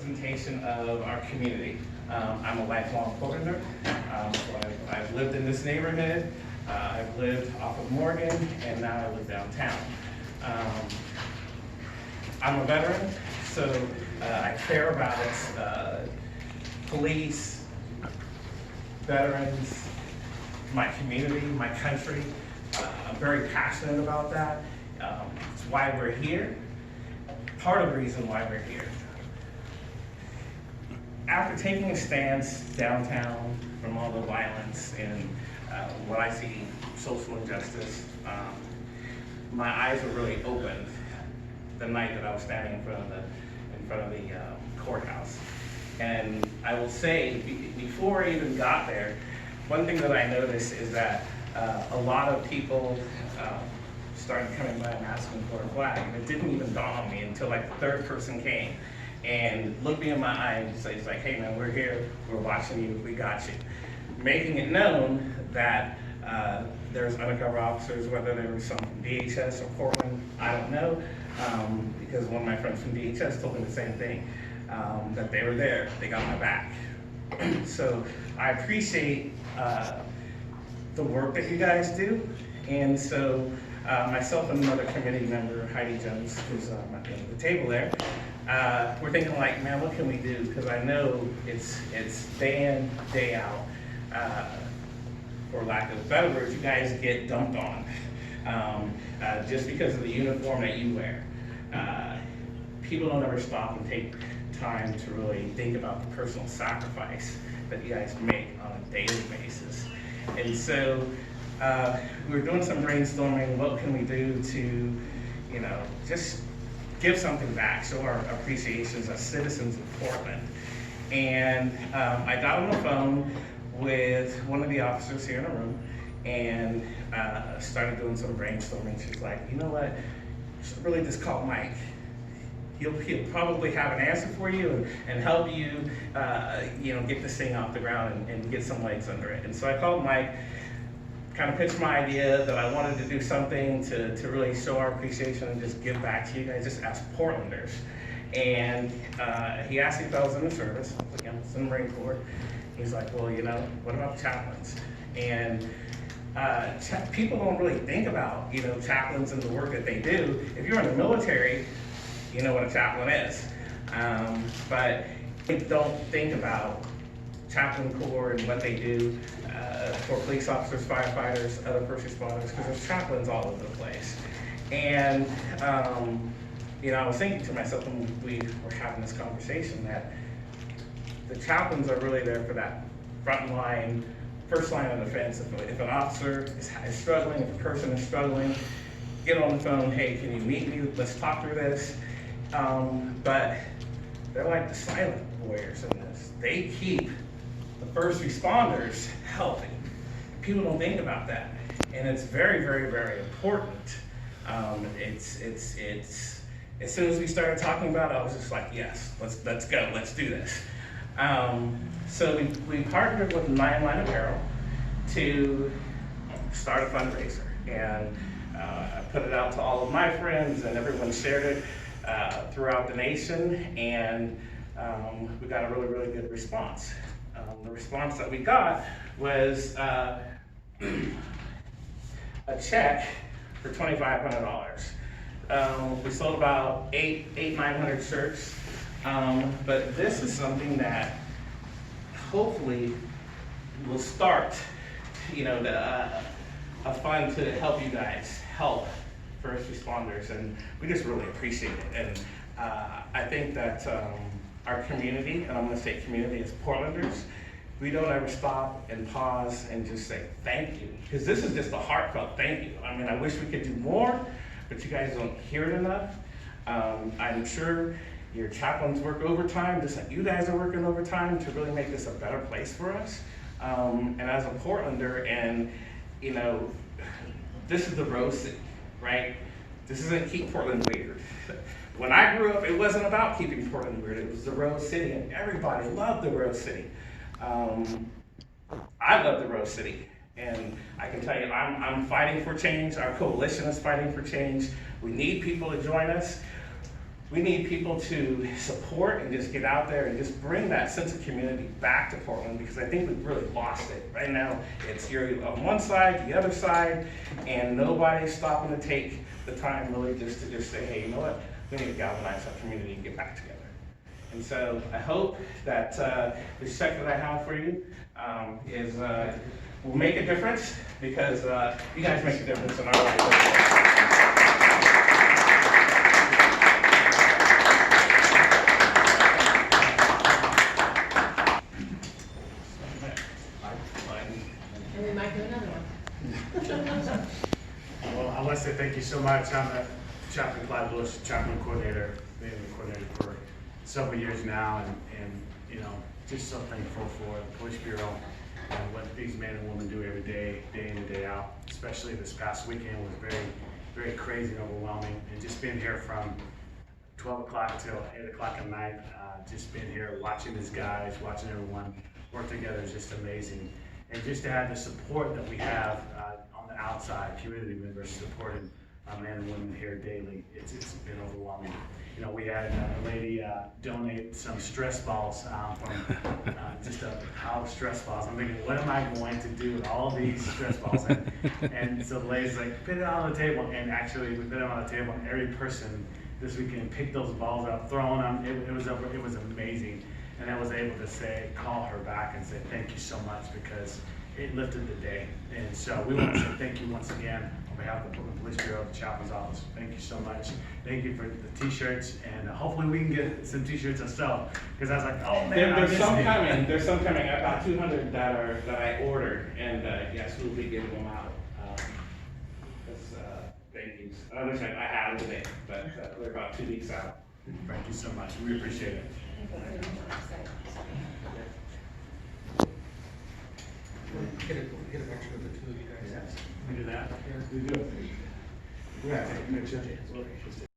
representation of our community. I'm a lifelong Portlander, so I've lived in this neighborhood. I've lived off of Morgan, and now I live downtown. I'm a veteran, so I care about police, veterans, my community, my country. I'm very passionate about that. It's why we're here. Part of the reason why we're here. After taking a stance downtown from all the violence and what I see social injustice, my eyes were really opened the night that I was standing in front of the courthouse. And I will say, before I even got there, one thing that I noticed is that a lot of people started coming by and asking for a flag, and it didn't even dawn on me until like the third person came and looked me in my eye and says like, hey man, we're here, we're watching you, we got you. Making it known that there's undercover officers, whether they were some from DHS or Portland, I don't know, because one of my friends from DHS told me the same thing, that they were there, they got my back. So I appreciate the work that you guys do, and so myself and another committee member, Heidi Jones, who's at the end of the table there, we're thinking like, man, what can we do? Because I know it's day in, day out. For lack of better words, you guys get dumped on just because of the uniform that you wear. People don't ever stop and take time to really think about the personal sacrifice that you guys make on a daily basis. And so we're doing some brainstorming. What can we do to, just give something back, show our appreciations as citizens of Portland. And I got on the phone with one of the officers here in the room and started doing some brainstorming. She's like, you know what, you should really just call Mike. He'll probably have an answer for you and help you, get this thing off the ground and get some legs under it. And so I called Mike, kind of pitched my idea that I wanted to do something to really show our appreciation and just give back to you guys, just as Portlanders. And he asked me if I was in the service. I was like, yeah, I was in the Marine Corps. He's like, well, what about chaplains? And people don't really think about, chaplains and the work that they do. If you're in the military, you know what a chaplain is. But they don't think about chaplain corps and what they do for police officers, firefighters, other first responders, because there's chaplains all over the place. And, I was thinking to myself when we were having this conversation that the chaplains are really there for that front line, first line of defense. If an officer is struggling, if a person is struggling, get on the phone, hey, can you meet me? Let's talk through this. But they're like the silent warriors in this. They keep the first responders healthy. People don't think about that. And it's very, very, very important. It's as soon as we started talking about it, I was just like, yes, let's go, let's do this. So we partnered with Nine Line Apparel to start a fundraiser, and I put it out to all of my friends, and everyone shared it throughout the nation, and we got a really, really good response. The response that we got was a check for $2,500. We sold about 900 shirts. But this is something that hopefully will start, a fund to help you guys help first responders, and we just really appreciate it. And I think that our community, and I'm going to say community as Portlanders, we don't ever stop and pause and just say thank you, because this is just a heartfelt thank you. I mean, I wish we could do more, but you guys don't hear it enough. I'm sure your chaplains work overtime, just like you guys are working overtime to really make this a better place for us. And as a Portlander, and this is the Rose City, right? This isn't Keep Portland Weird. When I grew up, it wasn't about keeping Portland weird. It was the Rose City, and everybody loved the Rose City. I love the Rose City, and I can tell you, I'm fighting for change. Our coalition is fighting for change. We need people to join us. we need people to support and just get out there and just bring that sense of community back to Portland, because I think we've really lost it. Right now, it's you're on one side, the other side, and nobody's stopping to take the time really just to just say, hey, you know what? We need to galvanize our community and get back together. And so I hope that the check that I have for you will make a difference, because you guys make a difference in our lives. And we might do another one. Well, I want to say thank you so much. I'm the Chaplain Clyde Lewis, Chaplain Coordinator, been the coordinator for several years now, and you know, just so thankful for the Police Bureau and what these men and women do every day, day in and day out. Especially this past weekend was very, very crazy and overwhelming. And just being here from 12 o'clock till 8 o'clock at night, just being here watching these guys, watching everyone work together is just amazing. And just to have the support that we have on the outside, community members supporting men and women here daily, it's been overwhelming. You know, we had a lady donate some stress balls from just a pile of stress balls. I'm thinking, what am I going to do with all these stress balls? And so the lady's like, put it on the table. And actually, we put it on the table, and every person this weekend picked those balls up, throwing them. It was amazing. And I was able to call her back and say, thank you so much, because it lifted the day. And so we want to say thank you once again on behalf of the Portland Police Bureau, the Chaplain's Office. Thank you so much. Thank you for the t-shirts, and hopefully we can get some t-shirts ourselves, because I was like, oh man, There's some coming. There's some coming. About 200 that I ordered, and yes, we'll be giving them out. Thank you. I wish I had them today, but we're about 2 weeks out. Thank you so much. We appreciate it. Get a picture of the two of you guys. We do that? We do it. Yeah, take a picture.